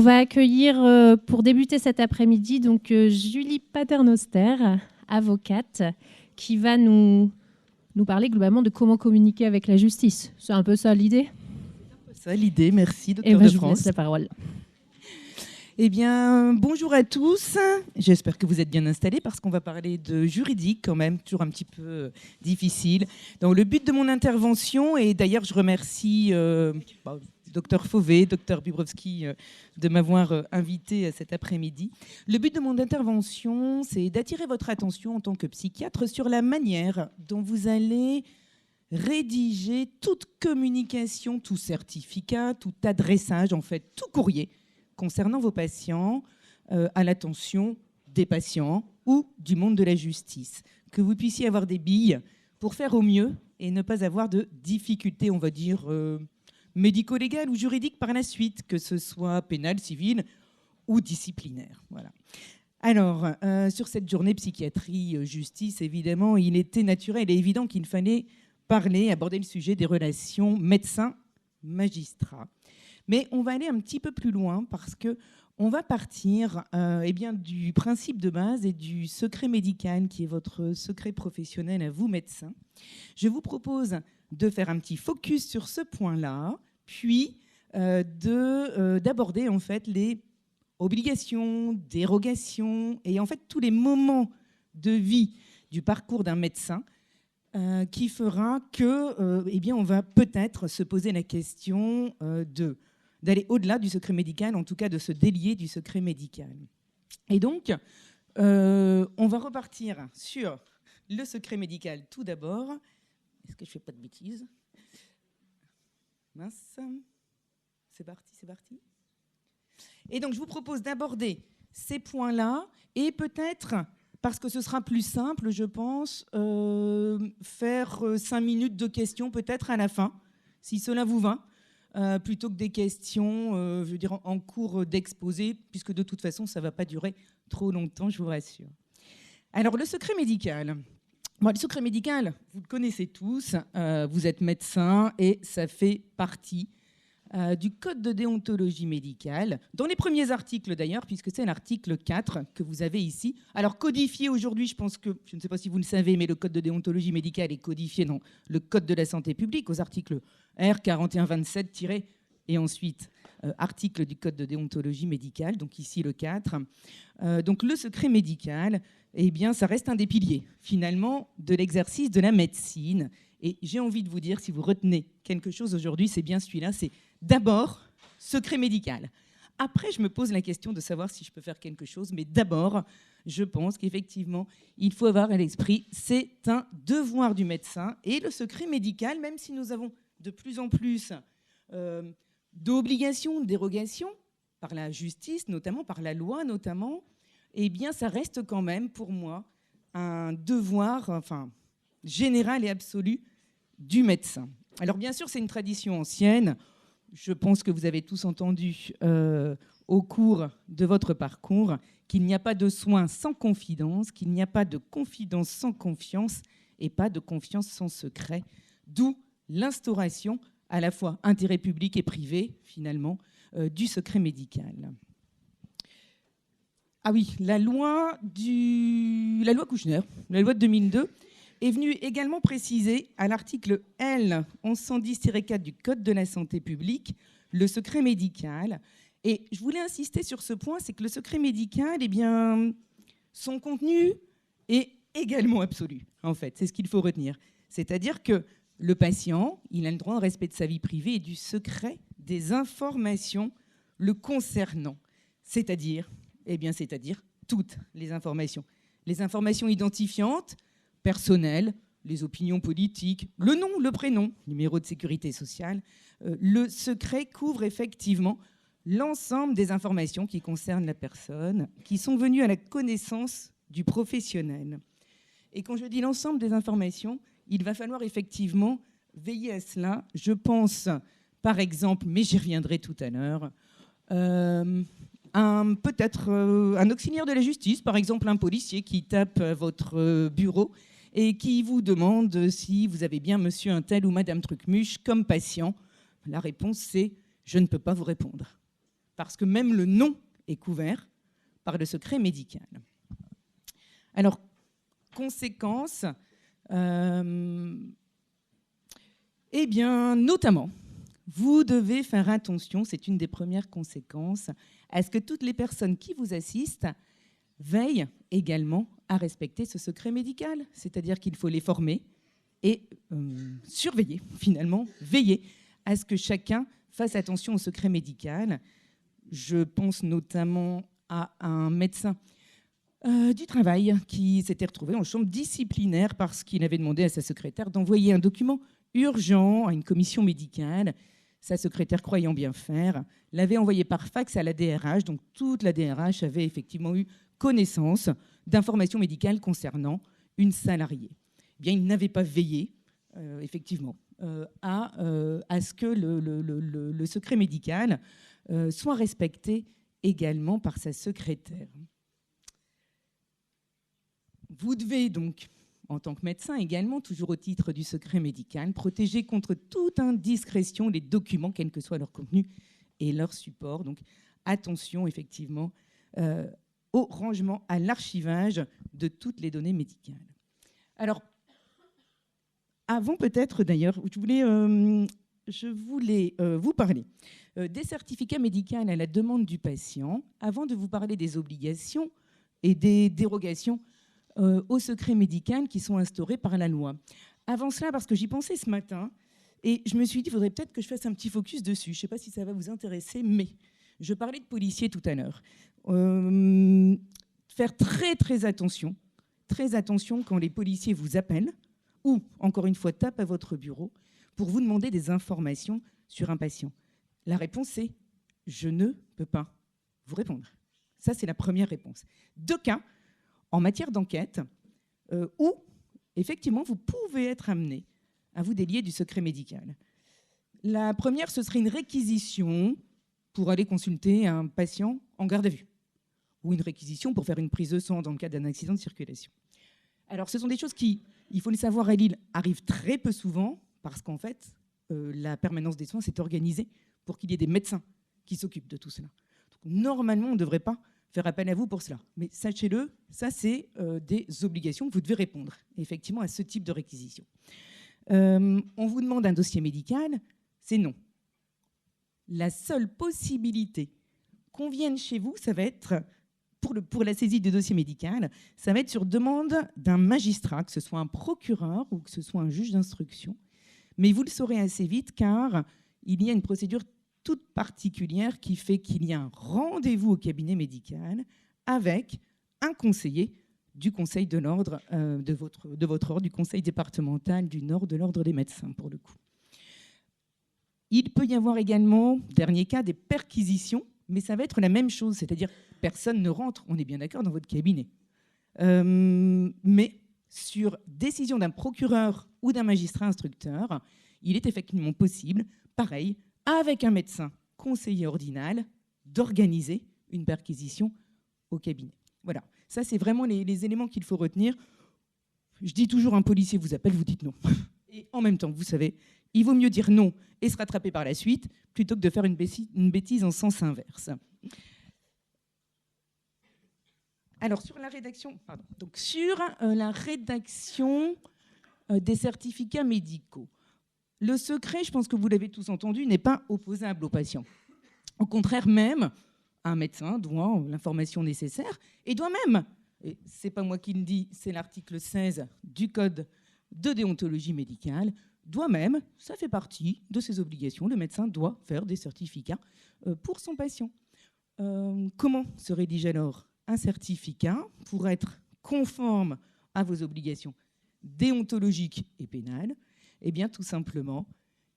On va accueillir pour débuter cet après-midi donc Julie Paternoster, avocate, qui va nous parler globalement de comment communiquer avec la justice. C'est un peu ça l'idée ? C'est l'idée, merci, Et docteur ben, de je vous France. laisse la parole. Eh bien, bonjour à tous. J'espère que vous êtes bien installés parce qu'on va parler de juridique quand même, toujours un petit peu difficile. Donc, le but de mon intervention, et d'ailleurs je remercie docteur Fauvet, docteur Bibrowski de m'avoir invité cet après-midi. Le but de mon intervention, c'est d'attirer votre attention en tant que psychiatre sur la manière dont vous allez rédiger toute communication, tout certificat, tout adressage, en fait, tout courrier concernant vos patients à l'attention des patients ou du monde de la justice. Que vous puissiez avoir des billes pour faire au mieux et ne pas avoir de difficultés, on va dire, médico-légales ou juridiques par la suite, que ce soit pénal, civil ou disciplinaire. Voilà. Alors, sur cette journée psychiatrie-justice, évidemment, il était naturel et évident qu'il fallait aborder le sujet des relations médecins-magistrats. Mais on va aller un petit peu plus loin parce qu'on va partir du principe de base et du secret médical qui est votre secret professionnel à vous, médecins. Je vous propose de faire un petit focus sur ce point-là, puis d'aborder en fait les obligations, dérogations et en fait tous les moments de vie du parcours d'un médecin qui fera que, on va peut-être se poser la question d'aller au-delà du secret médical, en tout cas de se délier du secret médical. Et donc, on va repartir sur le secret médical tout d'abord. Est-ce que je ne fais pas de bêtises ? Mince. C'est parti. Et donc, je vous propose d'aborder ces points-là et peut-être, parce que ce sera plus simple, je pense, faire 5 minutes de questions peut-être à la fin, si cela vous va. Plutôt que des questions, en cours d'exposé, puisque de toute façon, ça ne va pas durer trop longtemps, je vous rassure. Alors, le secret médical. Bon, le secret médical, vous le connaissez tous, vous êtes médecin et ça fait partie du code de déontologie médicale, dans les premiers articles d'ailleurs, puisque c'est l'article 4 que vous avez ici. Alors, codifié aujourd'hui, je ne sais pas si vous le savez, mais le code de déontologie médicale est codifié dans le code de la santé publique, aux articles R4127- et ensuite article du code de déontologie médicale, donc ici le 4. Donc le secret médical, eh bien, ça reste un des piliers, finalement, de l'exercice de la médecine. Et j'ai envie de vous dire, si vous retenez quelque chose aujourd'hui, c'est bien celui-là, c'est d'abord secret médical. Après, je me pose la question de savoir si je peux faire quelque chose, mais d'abord, je pense qu'effectivement, il faut avoir à l'esprit, c'est un devoir du médecin. Et le secret médical, même si nous avons de plus en plus d'obligations, de dérogations, par la justice, notamment par la loi, notamment, eh bien, ça reste quand même, pour moi, un devoir général et absolu du médecin. Alors, bien sûr, c'est une tradition ancienne. Je pense que vous avez tous entendu au cours de votre parcours qu'il n'y a pas de soins sans confidence, qu'il n'y a pas de confidence sans confiance et pas de confiance sans secret, d'où l'instauration à la fois intérêt public et privé, finalement, du secret médical. Ah oui, la loi Kouchner, la loi de 2002, est venue également préciser à l'article L 1110-4 du Code de la santé publique le secret médical. Et je voulais insister sur ce point, c'est que le secret médical, eh bien, son contenu est également absolu, en fait. C'est ce qu'il faut retenir. C'est-à-dire que le patient, il a le droit au respect de sa vie privée et du secret des informations le concernant. C'est-à-dire toutes les informations. Les informations identifiantes, personnelles, les opinions politiques, le nom, le prénom, numéro de sécurité sociale. Le secret couvre effectivement l'ensemble des informations qui concernent la personne, qui sont venues à la connaissance du professionnel. Et quand je dis l'ensemble des informations, il va falloir effectivement veiller à cela. Je pense, par exemple, mais j'y reviendrai tout à l'heure, peut-être un auxiliaire de la justice, par exemple un policier qui tape à votre bureau et qui vous demande si vous avez bien monsieur un tel ou madame Trucmuche comme patient. La réponse, c'est « je ne peux pas vous répondre ». parce que même le nom est couvert par le secret médical. Alors, conséquences, eh bien, notamment, vous devez faire attention, c'est une des premières conséquences, à ce que toutes les personnes qui vous assistent veillent également à respecter ce secret médical. C'est-à-dire qu'il faut les former et surveiller, finalement, veiller à ce que chacun fasse attention au secret médical. Je pense notamment à un médecin du travail qui s'était retrouvé en chambre disciplinaire parce qu'il avait demandé à sa secrétaire d'envoyer un document urgent à une commission médicale. Sa secrétaire, croyant bien faire, l'avait envoyé par fax à la DRH. Donc toute la DRH avait effectivement eu connaissance d'informations médicales concernant une salariée. Eh bien, il n'avait pas veillé, effectivement, à ce que le secret médical soit respecté également par sa secrétaire. Vous devez donc, en tant que médecin également, toujours au titre du secret médical, protéger contre toute indiscrétion les documents, quel que soit leur contenu et leur support. Donc attention effectivement au rangement, à l'archivage de toutes les données médicales. Alors, avant peut-être d'ailleurs, je voulais vous parler des certificats médicaux à la demande du patient, avant de vous parler des obligations et des dérogations au secret médical qui sont instaurés par la loi. Avant cela, parce que j'y pensais ce matin, et je me suis dit, il faudrait peut-être que je fasse un petit focus dessus. Je ne sais pas si ça va vous intéresser, mais je parlais de policiers tout à l'heure. Faire très attention quand les policiers vous appellent ou, encore une fois, tapent à votre bureau pour vous demander des informations sur un patient. La réponse est « je ne peux pas vous répondre ». Ça, c'est la première réponse. Deux cas en matière d'enquête où, effectivement, vous pouvez être amené à vous délier du secret médical. La première, ce serait une réquisition pour aller consulter un patient en garde à vue ou une réquisition pour faire une prise de sang dans le cadre d'un accident de circulation. Alors, ce sont des choses qui, il faut le savoir, à Lille, arrivent très peu souvent parce qu'en fait, la permanence des soins s'est organisée pour qu'il y ait des médecins qui s'occupent de tout cela. Donc, normalement, on ne devrait pas faire appel à vous pour cela. Mais sachez-le, ça, c'est des obligations que vous devez répondre, effectivement, à ce type de réquisition. On vous demande un dossier médical, c'est non. La seule possibilité qu'on vienne chez vous, ça va être, pour la saisie du dossier médical, ça va être sur demande d'un magistrat, que ce soit un procureur ou que ce soit un juge d'instruction. Mais vous le saurez assez vite, car il y a une procédure toute particulière qui fait qu'il y a un rendez-vous au cabinet médical avec un conseiller du Conseil de l'ordre de votre ordre, du Conseil départemental du Nord, de l'ordre des médecins, pour le coup. Il peut y avoir également, dernier cas, des perquisitions, mais ça va être la même chose, c'est-à-dire personne ne rentre, on est bien d'accord, dans votre cabinet. Mais sur décision d'un procureur ou d'un magistrat instructeur, il est effectivement possible, pareil, avec un médecin conseiller ordinal, d'organiser une perquisition au cabinet. Voilà, ça c'est vraiment les éléments qu'il faut retenir. Je dis toujours, un policier vous appelle, vous dites non. Et en même temps, vous savez, il vaut mieux dire non et se rattraper par la suite plutôt que de faire une bêtise en sens inverse. Alors, sur la rédaction, des certificats médicaux, le secret, je pense que vous l'avez tous entendu, n'est pas opposable au patient. Au contraire même, un médecin doit l'information nécessaire et doit même, et ce n'est pas moi qui le dis, c'est l'article 16 du Code de déontologie médicale, doit même, ça fait partie de ses obligations, le médecin doit faire des certificats pour son patient. Comment se rédige alors un certificat pour être conforme à vos obligations déontologiques et pénales? Eh bien, tout simplement,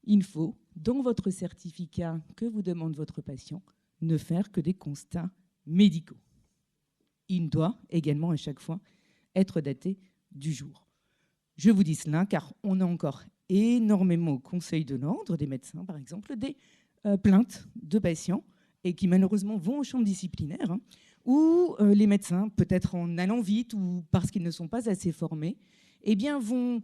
il faut, dans votre certificat que vous demande votre patient, ne faire que des constats médicaux. Il doit également, à chaque fois, être daté du jour. Je vous dis cela car on a encore énormément au Conseil de l'ordre, des médecins par exemple, des plaintes de patients et qui malheureusement vont en chambre disciplinaire, où les médecins, peut-être en allant vite ou parce qu'ils ne sont pas assez formés, eh bien, vont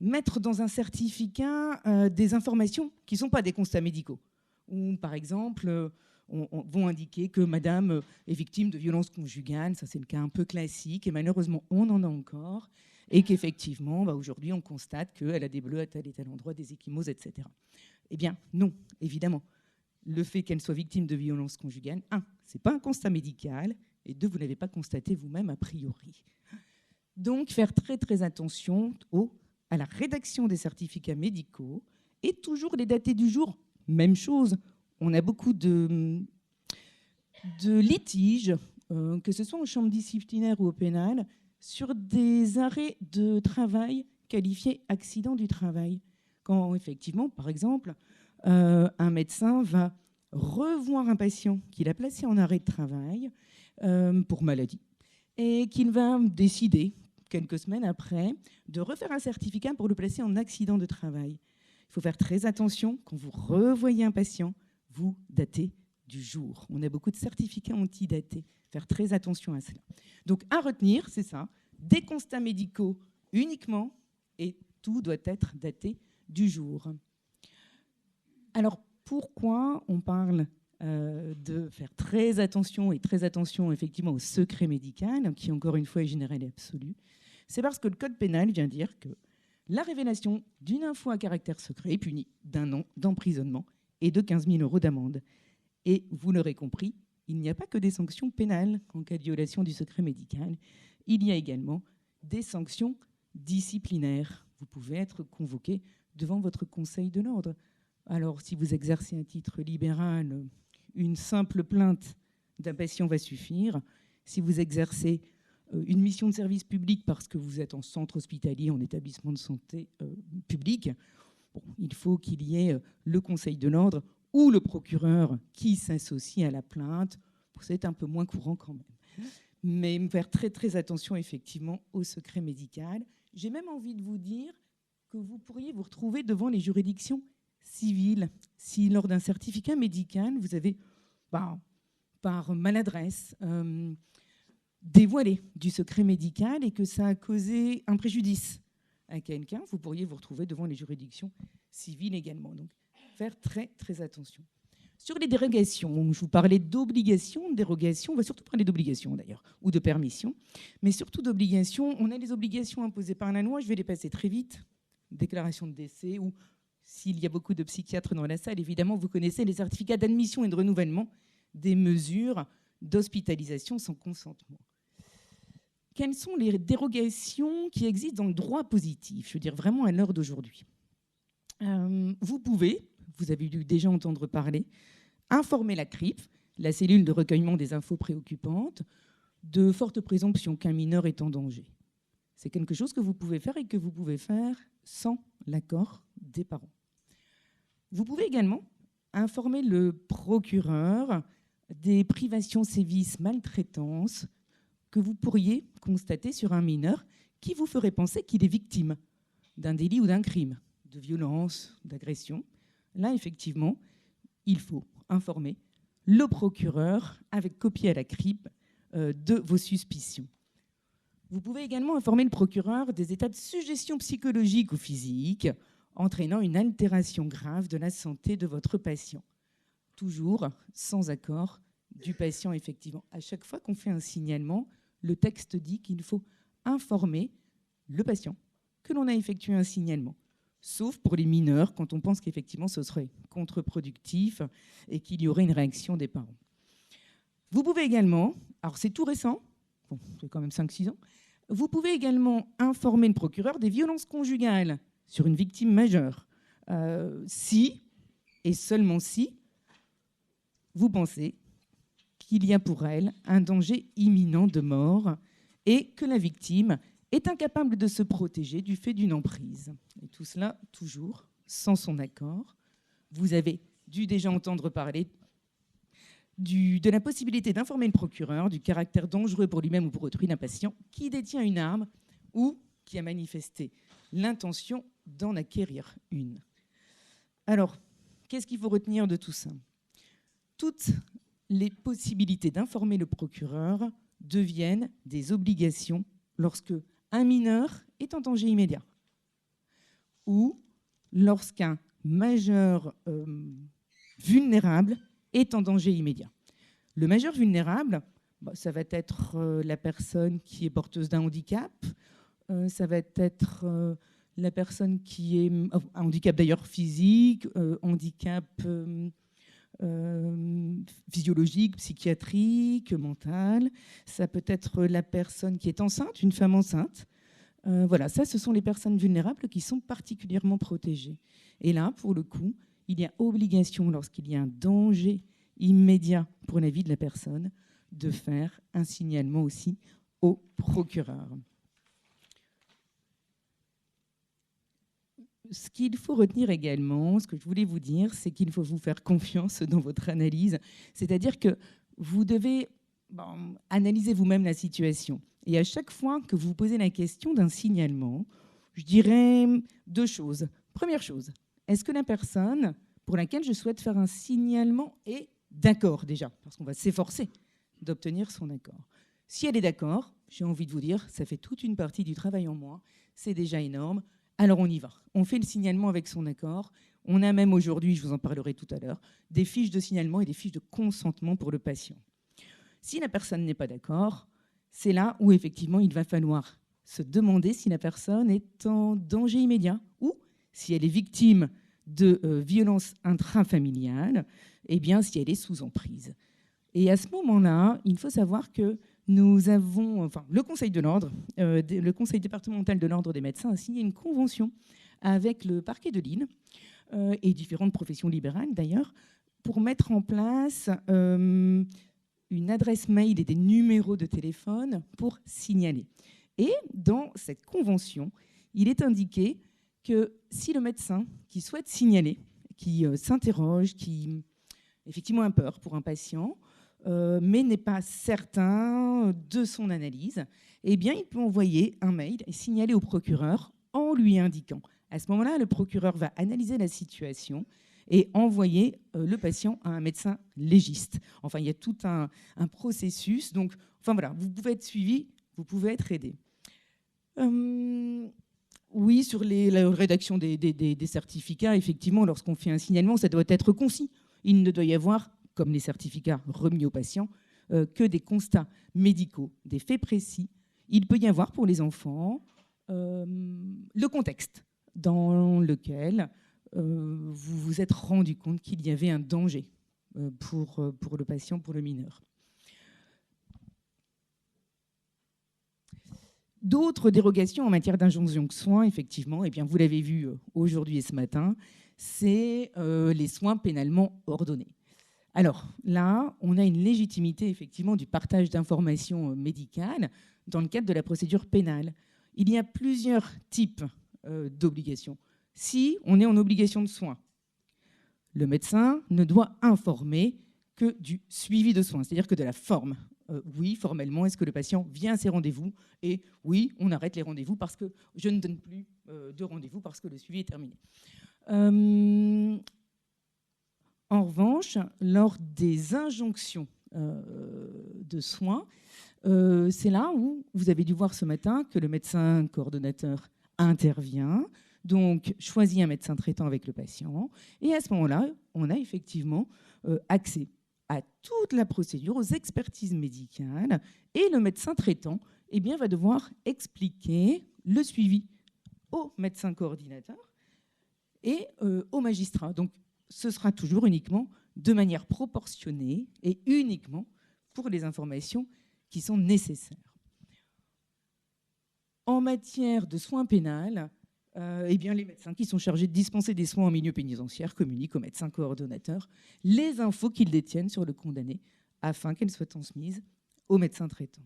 mettre dans un certificat des informations qui ne sont pas des constats médicaux. Ou par exemple, vont indiquer que madame est victime de violences conjugales. Ça, c'est le cas un peu classique. Et malheureusement, on en a encore. Et qu'effectivement, aujourd'hui, on constate qu'elle a des bleus à tel et tel endroit, des ecchymoses, etc. Eh bien, non, évidemment. Le fait qu'elle soit victime de violences conjugales, ce n'est pas un constat médical. Et 2, vous n'avez pas constaté vous-même a priori. Donc, faire très, très attention à la rédaction des certificats médicaux et toujours les dater du jour. Même chose. On a beaucoup de litiges, que ce soit en chambre disciplinaire ou au pénal, sur des arrêts de travail qualifiés accident du travail. Quand, effectivement, par exemple, un médecin va revoir un patient qu'il a placé en arrêt de travail pour maladie et qu'il va décider, quelques semaines après, de refaire un certificat pour le placer en accident de travail. Il faut faire très attention quand vous revoyez un patient, vous datez du jour. On a beaucoup de certificats antidatés. Faire très attention à cela. Donc, à retenir, c'est ça, des constats médicaux uniquement, et tout doit être daté du jour. Alors, pourquoi on parle de faire très attention, et très attention effectivement au secret médical, qui encore une fois est général et absolu? C'est parce que le Code pénal vient dire que la révélation d'une info à caractère secret est punie d'1 an d'emprisonnement et de 15 000 € d'amende. Et vous l'aurez compris, il n'y a pas que des sanctions pénales en cas de violation du secret médical. Il y a également des sanctions disciplinaires. Vous pouvez être convoqué devant votre conseil de l'ordre. Alors, si vous exercez un titre libéral, une simple plainte d'un patient va suffire. Si vous exercez une mission de service public parce que vous êtes en centre hospitalier, en établissement de santé public, il faut qu'il y ait le conseil de l'ordre ou le procureur qui s'associe à la plainte. C'est un peu moins courant quand même. Mais faire très, très attention effectivement au secret médical. J'ai même envie de vous dire que vous pourriez vous retrouver devant les juridictions civiles si lors d'un certificat médical, vous avez, par maladresse, dévoilé du secret médical et que ça a causé un préjudice à quelqu'un, vous pourriez vous retrouver devant les juridictions civiles également. Donc, faire très, très attention. Sur les dérogations, je vous parlais d'obligations, de dérogations, on va surtout parler d'obligations d'ailleurs, ou de permissions, mais surtout d'obligations. On a les obligations imposées par la loi, je vais les passer très vite. Déclaration de décès, ou s'il y a beaucoup de psychiatres dans la salle, évidemment, vous connaissez les certificats d'admission et de renouvellement des mesures d'hospitalisation sans consentement. Quelles sont les dérogations qui existent dans le droit positif, je veux dire vraiment à l'heure d'aujourd'hui? Vous avez dû déjà entendre parler, informer la CRIP, la cellule de recueillement des infos préoccupantes, de fortes présomptions qu'un mineur est en danger. C'est quelque chose que vous pouvez faire et que vous pouvez faire sans l'accord des parents. Vous pouvez également informer le procureur des privations, sévices, maltraitances que vous pourriez constater sur un mineur qui vous ferait penser qu'il est victime d'un délit ou d'un crime, de violence, d'agression. Là, effectivement, il faut informer le procureur avec copie à la CRIP de vos suspicions. Vous pouvez également informer le procureur des états de suggestion psychologique ou physique entraînant une altération grave de la santé de votre patient. Toujours sans accord du patient, effectivement. À chaque fois qu'on fait un signalement, le texte dit qu'il faut informer le patient que l'on a effectué un signalement. Sauf pour les mineurs, quand on pense qu'effectivement ce serait contre-productif et qu'il y aurait une réaction des parents. Vous pouvez également, alors c'est tout récent, bon, c'est quand même 5-6 ans, vous pouvez également informer le procureur des violences conjugales sur une victime majeure, si, et seulement si, vous pensez qu'il y a pour elle un danger imminent de mort et que la victime est incapable de se protéger du fait d'une emprise. Et tout cela, toujours, sans son accord. Vous avez dû déjà entendre parler de la possibilité d'informer le procureur du caractère dangereux pour lui-même ou pour autrui d'un patient qui détient une arme ou qui a manifesté l'intention d'en acquérir une. Alors, qu'est-ce qu'il faut retenir de tout ça? Toutes les possibilités d'informer le procureur deviennent des obligations lorsque un mineur est en danger immédiat ou lorsqu'un majeur vulnérable est en danger immédiat. Le majeur vulnérable, ça va être la personne qui est porteuse d'un handicap, ça va être la personne qui est un handicap d'ailleurs physique, handicap physiologique, psychiatrique, mental. Ça peut être la personne qui est enceinte, une femme enceinte. Voilà, ça, ce sont les personnes vulnérables qui sont particulièrement protégées. Et là, pour le coup, il y a obligation, lorsqu'il y a un danger immédiat pour la vie de la personne, de faire un signalement aussi au procureur. Ce qu'il faut retenir également, ce que je voulais vous dire, c'est qu'il faut vous faire confiance dans votre analyse. C'est-à-dire que vous devez analyser vous-même la situation. Et à chaque fois que vous vous posez la question d'un signalement, je dirais 2 choses. Première chose, est-ce que la personne pour laquelle je souhaite faire un signalement est d'accord déjà? Parce qu'on va s'efforcer d'obtenir son accord. Si elle est d'accord, j'ai envie de vous dire, ça fait toute une partie du travail en moins, c'est déjà énorme. Alors on y va. On fait le signalement avec son accord. On a même aujourd'hui, je vous en parlerai tout à l'heure, des fiches de signalement et des fiches de consentement pour le patient. Si la personne n'est pas d'accord, c'est là où effectivement il va falloir se demander si la personne est en danger immédiat ou si elle est victime de violences intrafamiliales, eh bien si elle est sous emprise. Et à ce moment-là, il faut savoir que nous avons, le Conseil de l'Ordre, le Conseil départemental de l'Ordre des médecins a signé une convention avec le parquet de Lille et différentes professions libérales d'ailleurs, pour mettre en place une adresse mail et des numéros de téléphone pour signaler. Et dans cette convention, il est indiqué que si le médecin qui souhaite signaler, qui s'interroge, qui effectivement a peur pour un patient, mais n'est pas certain de son analyse, eh bien, il peut envoyer un mail et signaler au procureur en lui indiquant. À ce moment-là, le procureur va analyser la situation et envoyer le patient à un médecin légiste. Enfin, il y a tout un processus. Donc, voilà, vous pouvez être suivi, vous pouvez être aidé. Oui, sur la rédaction des certificats, effectivement, lorsqu'on fait un signalement, ça doit être concis. Il ne doit y avoir, comme les certificats remis aux patients, que des constats médicaux, des faits précis. Il peut y avoir pour les enfants le contexte dans lequel vous vous êtes rendu compte qu'il y avait un danger pour le patient, pour le mineur. D'autres dérogations en matière d'injonction de soins, effectivement, eh bien, vous l'avez vu aujourd'hui et ce matin, c'est les soins pénalement ordonnés. Alors là, on a une légitimité effectivement du partage d'informations médicales dans le cadre de la procédure pénale. Il y a plusieurs types d'obligations. Si on est en obligation de soins, le médecin ne doit informer que du suivi de soins, c'est-à-dire que de la forme. Oui, formellement, est-ce que le patient vient à ses rendez-vous? Et oui, on arrête les rendez-vous parce que je ne donne plus de rendez-vous parce que le suivi est terminé. En revanche, lors des injonctions de soins, c'est là où vous avez dû voir ce matin que le médecin coordonnateur intervient, donc choisit un médecin traitant avec le patient, et à ce moment-là, on a effectivement accès à toute la procédure, aux expertises médicales, et le médecin traitant va devoir expliquer le suivi au médecin coordinateur et au magistrat. Donc, ce sera toujours uniquement de manière proportionnée et uniquement pour les informations qui sont nécessaires. En matière de soins pénals, les médecins qui sont chargés de dispenser des soins en milieu pénitentiaire communiquent au médecin coordonnateur les infos qu'ils détiennent sur le condamné afin qu'elles soient transmises au médecin traitant.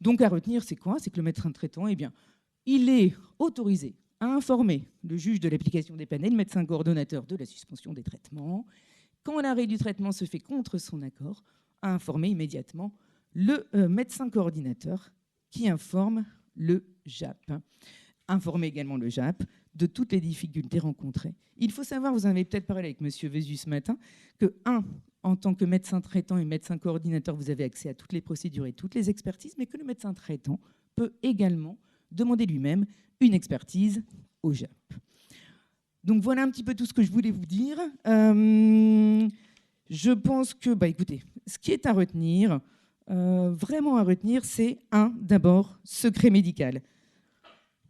Donc à retenir, c'est quoi? C'est que le médecin traitant, il est autorisé à informer le juge de l'application des peines et le médecin coordonnateur de la suspension des traitements. Quand l'arrêt du traitement se fait contre son accord, à informer immédiatement le médecin coordinateur qui informe le JAP. Informer également le JAP de toutes les difficultés rencontrées. Il faut savoir, vous en avez peut-être parlé avec M. Vézu ce matin, que en tant que médecin traitant et médecin coordinateur, vous avez accès à toutes les procédures et toutes les expertises, mais que le médecin traitant peut également demander lui-même une expertise au JAP. Donc voilà un petit peu tout ce que je voulais vous dire. Je pense que, écoutez, ce qui est à retenir, vraiment à retenir, c'est d'abord, secret médical.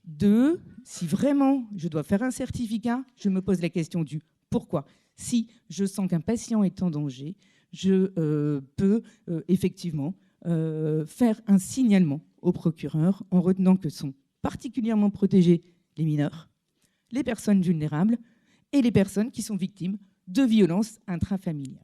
2, si vraiment je dois faire un certificat, je me pose la question du pourquoi. Si je sens qu'un patient est en danger, je peux effectivement faire un signalement au procureur en retenant que sont particulièrement protégés les mineurs, les personnes vulnérables et les personnes qui sont victimes de violences intrafamiliales.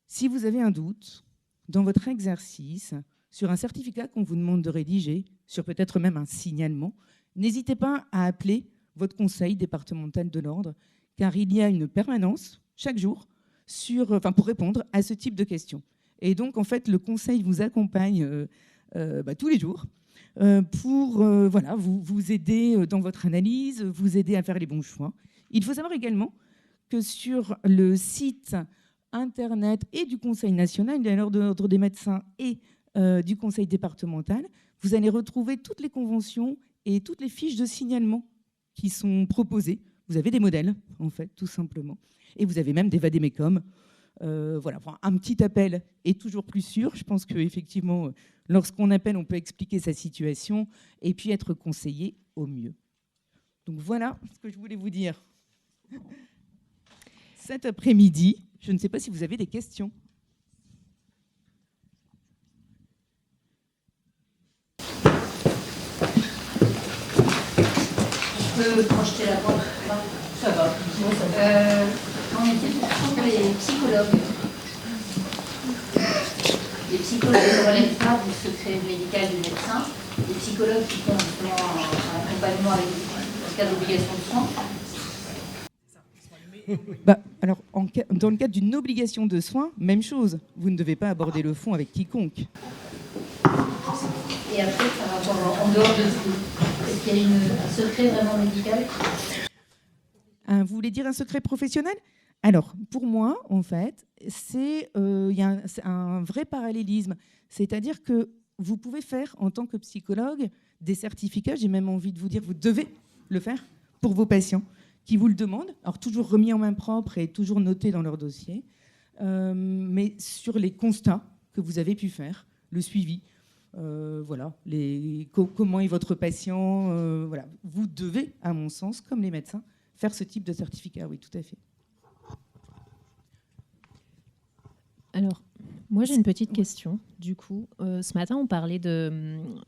Si vous avez un doute dans votre exercice sur un certificat qu'on vous demande de rédiger, sur peut-être même un signalement, n'hésitez pas à appeler votre conseil départemental de l'ordre, car il y a une permanence chaque jour pour répondre à ce type de questions. Et donc, en fait, le conseil vous accompagne tous les jours pour vous aider dans votre analyse, vous aider à faire les bons choix. Il faut savoir également que sur le site internet et du Conseil national, de l'Ordre des médecins et du Conseil départemental, vous allez retrouver toutes les conventions et toutes les fiches de signalement qui sont proposées. Vous avez des modèles, en fait, tout simplement. Et vous avez même des vadémécum. Un petit appel est toujours plus sûr. Je pense qu'effectivement, lorsqu'on appelle, on peut expliquer sa situation et puis être conseillé au mieux. Donc voilà ce que je voulais vous dire. Cet après-midi, je ne sais pas si vous avez des questions. Je peux projeter la porte. Ça va. Qu'en est-il pour les psychologues? Les psychologues ne relèvent pas du secret médical du médecin. Les psychologues qui font justement un accompagnement avec le cas d'obligation de soins. Alors, dans le cadre d'une obligation de soins, même chose. Vous ne devez pas aborder le fond avec quiconque. Et après, par rapport en dehors de tout, est-ce qu'il y a un secret vraiment médical? Vous voulez dire un secret professionnel? Alors, pour moi, en fait, c'est un vrai parallélisme. C'est-à-dire que vous pouvez faire, en tant que psychologue, des certificats. J'ai même envie de vous dire, vous devez le faire pour vos patients qui vous le demandent. Alors, toujours remis en main propre et toujours noté dans leur dossier. Mais sur les constats que vous avez pu faire, le suivi, comment est votre patient, vous devez, à mon sens, comme les médecins, faire ce type de certificat, oui, tout à fait. Alors, moi, j'ai une petite question. Du coup, ce matin, on parlait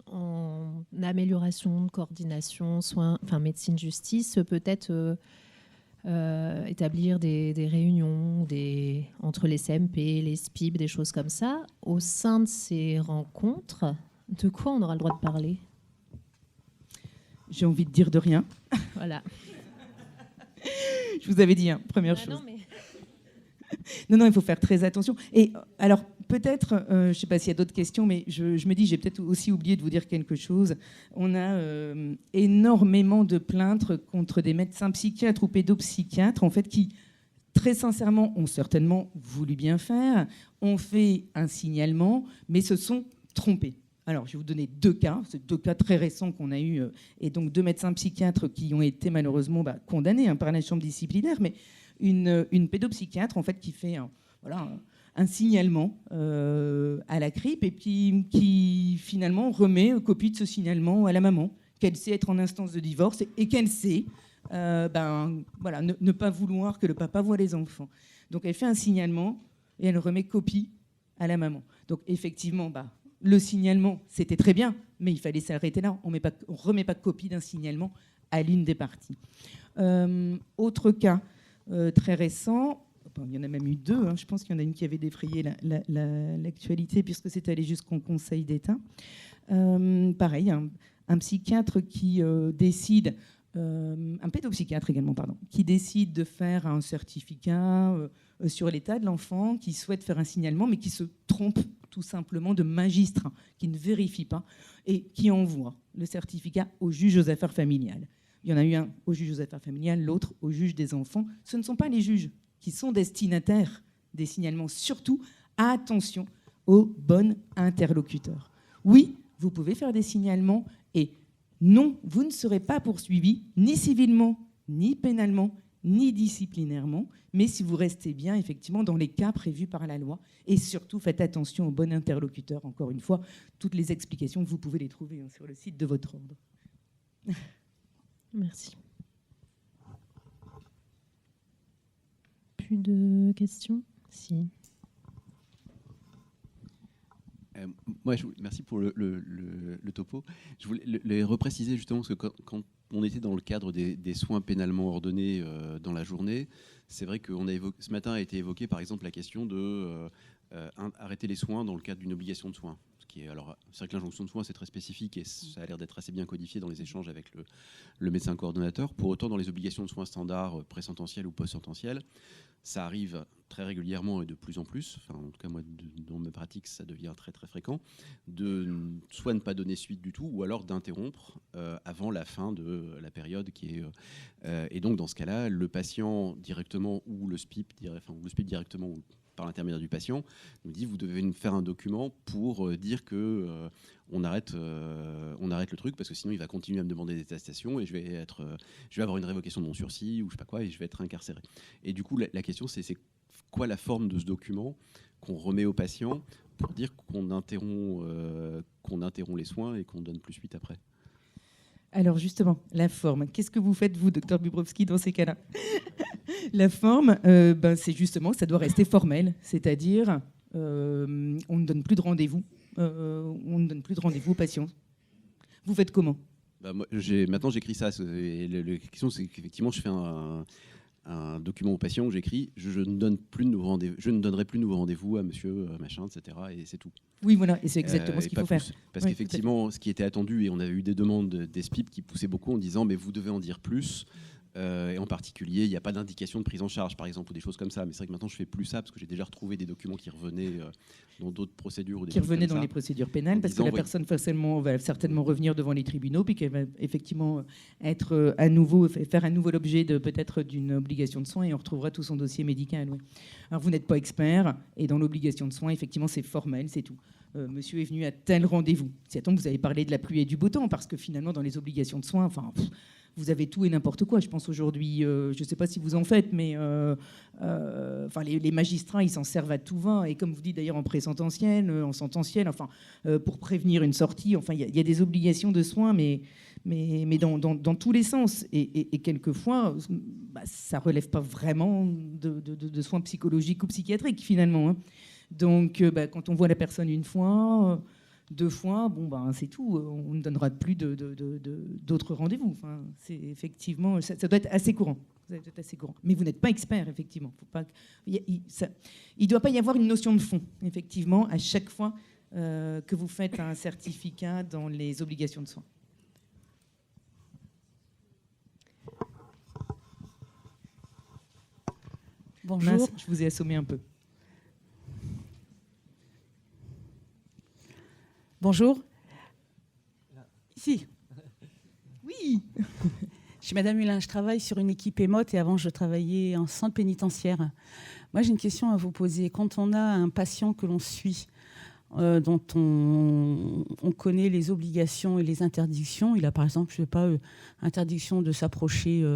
en amélioration de coordination, soins, médecine-justice, peut-être établir des réunions entre les CMP, les SPIB, des choses comme ça. Au sein de ces rencontres, de quoi on aura le droit de parler? J'ai envie de dire de rien. Voilà. Je vous avais dit, première chose. Non, il faut faire très attention. Et alors, peut-être, je ne sais pas s'il y a d'autres questions, mais je me dis, j'ai peut-être aussi oublié de vous dire quelque chose. On a énormément de plaintes contre des médecins psychiatres ou pédopsychiatres, en fait, qui, très sincèrement, ont certainement voulu bien faire, ont fait un signalement, mais se sont trompés. Alors, je vais vous donner 2 cas. C'est 2 cas très récents qu'on a eus, et donc 2 médecins psychiatres qui ont été malheureusement condamnés par la chambre disciplinaire, mais une pédopsychiatre en fait qui fait un signalement à la CRIP et puis qui finalement remet copie de ce signalement à la maman, qu'elle sait être en instance de divorce et qu'elle sait ne pas vouloir que le papa voie les enfants. Donc elle fait un signalement et elle remet copie à la maman. Donc effectivement, le signalement, c'était très bien, mais il fallait s'arrêter là. On ne remet pas copie d'un signalement à l'une des parties. Autre cas très récent, il y en a même eu 2, je pense qu'il y en a une qui avait défrayé l'actualité puisque c'est allé jusqu'au Conseil d'État. Pareil, un psychiatre qui décide, un pédopsychiatre également, qui décide de faire un certificat sur l'état de l'enfant, qui souhaite faire un signalement, mais qui se trompe tout simplement de magistrat, qui ne vérifie pas et qui envoie le certificat au juge aux affaires familiales. Il y en a eu un au juge aux affaires familiales, l'autre au juge des enfants. Ce ne sont pas les juges qui sont destinataires des signalements. Surtout, attention aux bons interlocuteurs. Oui, vous pouvez faire des signalements et non, vous ne serez pas poursuivi ni civilement, ni pénalement, ni disciplinairement, mais si vous restez bien, effectivement, dans les cas prévus par la loi. Et surtout, faites attention au bon interlocuteur. Encore une fois, toutes les explications, vous pouvez les trouver sur le site de votre ordre. Merci. Plus de questions? Si. Moi, merci pour le topo. Je voulais le repréciser justement, parce que quand on était dans le cadre des soins pénalement ordonnés dans la journée, c'est vrai que ce matin a été évoqué par exemple la question de arrêter les soins dans le cadre d'une obligation de soins. Alors, c'est vrai que l'injonction de soins, c'est très spécifique et ça a l'air d'être assez bien codifié dans les échanges avec le médecin coordonnateur. Pour autant, dans les obligations de soins standards, pré-sententielles ou post-sententielles, ça arrive très régulièrement et de plus en plus, enfin, en tout cas moi dans ma pratique ça devient très très fréquent, de soit ne pas donner suite du tout ou alors d'interrompre avant la fin de la période qui est... et donc dans ce cas-là, le patient directement ou le SPIP, directement ou par l'intermédiaire du patient, nous dit vous devez nous faire un document pour dire que on arrête le truc parce que sinon il va continuer à me demander des attestations et je vais avoir une révocation de mon sursis ou je sais pas quoi et je vais être incarcéré. Et du coup la question c'est quoi la forme de ce document qu'on remet au patient pour dire qu'on interrompt les soins et qu'on donne plus suite après. Alors justement, la forme. Qu'est-ce que vous faites, vous, docteur Bubrowski, dans ces cas-là? La forme, c'est justement, ça doit rester formel. C'est-à-dire, on ne donne plus de rendez-vous. On ne donne plus de rendez-vous aux patients. Vous faites comment? Moi, maintenant, j'écris ça. Et la question, c'est qu'effectivement, je fais un document au patient où j'écris je ne donnerai plus de nouveaux rendez-vous à monsieur machin, etc. Et c'est tout. Oui, voilà, et c'est exactement ce qu'il faut faire. Parce qu'effectivement, ce qui était attendu, et on avait eu des demandes des SPIP qui poussaient beaucoup en disant mais vous devez en dire plus. Et en particulier, il n'y a pas d'indication de prise en charge, par exemple, ou des choses comme ça. Mais c'est vrai que maintenant, je ne fais plus ça parce que j'ai déjà retrouvé des documents qui revenaient dans d'autres procédures. Ou des qui revenaient dans ça. Les procédures pénales, parce que la personne va certainement revenir devant les tribunaux, puis qu'elle va effectivement être faire à nouveau l'objet peut-être d'une obligation de soins, et on retrouvera tout son dossier médical. Oui. Alors, vous n'êtes pas expert, et dans l'obligation de soins, effectivement, c'est formel, c'est tout. Monsieur est venu à tel rendez-vous. Si attends, vous avez parlé de la pluie et du beau temps, parce que finalement, dans les obligations de soins, vous avez tout et n'importe quoi. Je pense aujourd'hui, je ne sais pas si vous en faites, mais les magistrats, ils s'en servent à tout va. Et comme vous dites d'ailleurs en pré-sententiel, en sententiel, pour prévenir une sortie, il y a des obligations de soins, mais dans tous les sens. Et quelquefois, ça ne relève pas vraiment de soins psychologiques ou psychiatriques, finalement. Hein. Donc, quand on voit la personne une fois... 2 fois, c'est tout. On ne donnera plus d'autres rendez-vous. C'est effectivement, ça doit être assez courant. Mais vous n'êtes pas expert, effectivement. Il ne doit pas y avoir une notion de fond, effectivement, à chaque fois que vous faites un certificat dans les obligations de soins. Bonjour. Mince, je vous ai assommé un peu. Bonjour. Ici. Oui. Je suis Madame Hulin, je travaille sur une équipe émote et avant je travaillais en centre pénitentiaire. Moi j'ai une question à vous poser. Quand on a un patient que l'on suit, dont on connaît les obligations et les interdictions, il a par exemple, je sais pas, interdiction de s'approcher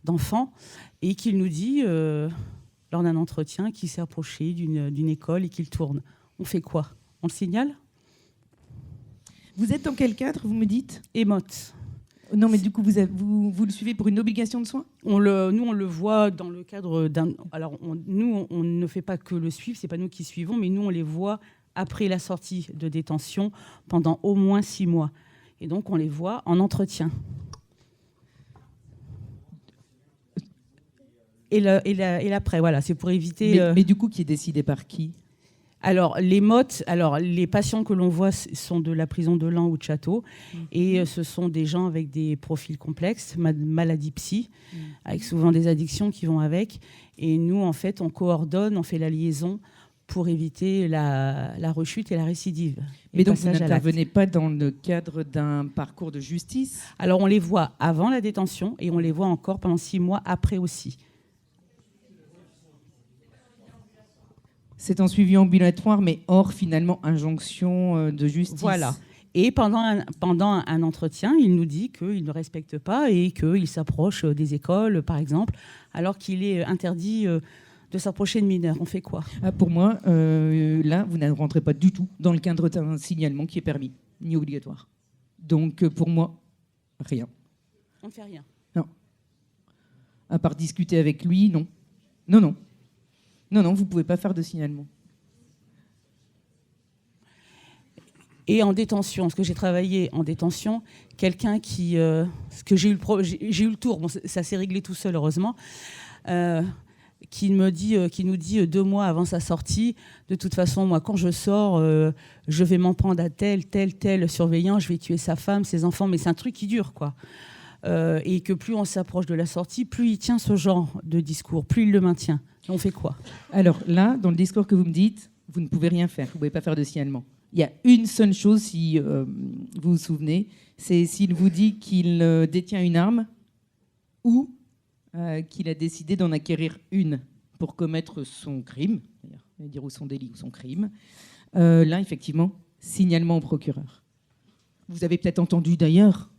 d'enfants, et qu'il nous dit, lors d'un entretien, qu'il s'est approché d'une école et qu'il tourne. On fait quoi? On le signale? Vous êtes dans quel cadre, vous me dites? Émote. Non, mais du coup, vous le suivez pour une obligation de soins? Nous, on le voit dans le cadre d'un... Alors, nous, on ne fait pas que le suivre, c'est pas nous qui suivons, mais nous, on les voit après la sortie de détention pendant au moins 6 mois. Et donc, on les voit en entretien. Et l'après, voilà, c'est pour éviter... Mais du coup, qui est décidé par qui? Alors, les patients que l'on voit sont de la prison de Laon ou de Château, et ce sont des gens avec des profils complexes, maladies psy, avec souvent des addictions qui vont avec. Et nous, en fait, on coordonne, on fait la liaison pour éviter la rechute et la récidive. Mais donc, vous n'intervenez pas dans le cadre d'un parcours de justice? Alors, on les voit avant la détention et on les voit encore pendant 6 mois après aussi. C'est un suivi ambulatoire, mais hors finalement injonction de justice. Voilà. Et pendant un entretien, il nous dit qu'il ne respecte pas et qu'il s'approche des écoles, par exemple, alors qu'il est interdit de s'approcher de mineurs. On fait quoi ? Pour moi, là, vous ne rentrez pas du tout dans le cadre d'un signalement qui est permis, ni obligatoire. Donc, pour moi, rien. On ne fait rien. Non. À part discuter avec lui, non. Non, vous ne pouvez pas faire de signalement. Et en détention, parce que j'ai travaillé en détention, quelqu'un qui... parce que j'ai eu le tour, bon, ça s'est réglé tout seul, heureusement, qui nous dit 2 mois avant sa sortie, de toute façon, moi, quand je sors, je vais m'en prendre à tel surveillant, je vais tuer sa femme, ses enfants, mais c'est un truc qui dure, quoi. Et que plus on s'approche de la sortie, plus il tient ce genre de discours, plus il le maintient. Et on fait quoi ? Alors là, dans le discours que vous me dites, vous ne pouvez rien faire, vous ne pouvez pas faire de signalement. Il y a une seule chose, si vous vous souvenez, c'est s'il vous dit qu'il détient une arme ou qu'il a décidé d'en acquérir une pour commettre son crime, dire ou son délit ou son crime. Là, effectivement, signalement au procureur. Vous avez peut-être entendu d'ailleurs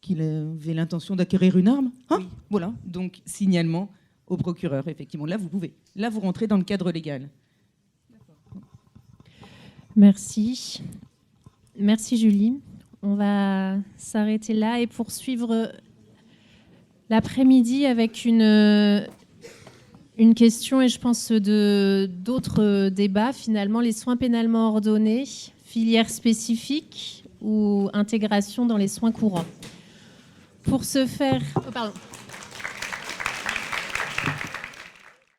qu'il avait l'intention d'acquérir une arme. Oui. Voilà, donc signalement au procureur, effectivement. Là, vous pouvez. Là, vous rentrez dans le cadre légal. Merci. Merci Julie. On va s'arrêter là et poursuivre l'après-midi avec une question, et je pense d'autres débats. Finalement, les soins pénalement ordonnés, filière spécifique ou intégration dans les soins courants. Pour ce faire... Oh, pardon.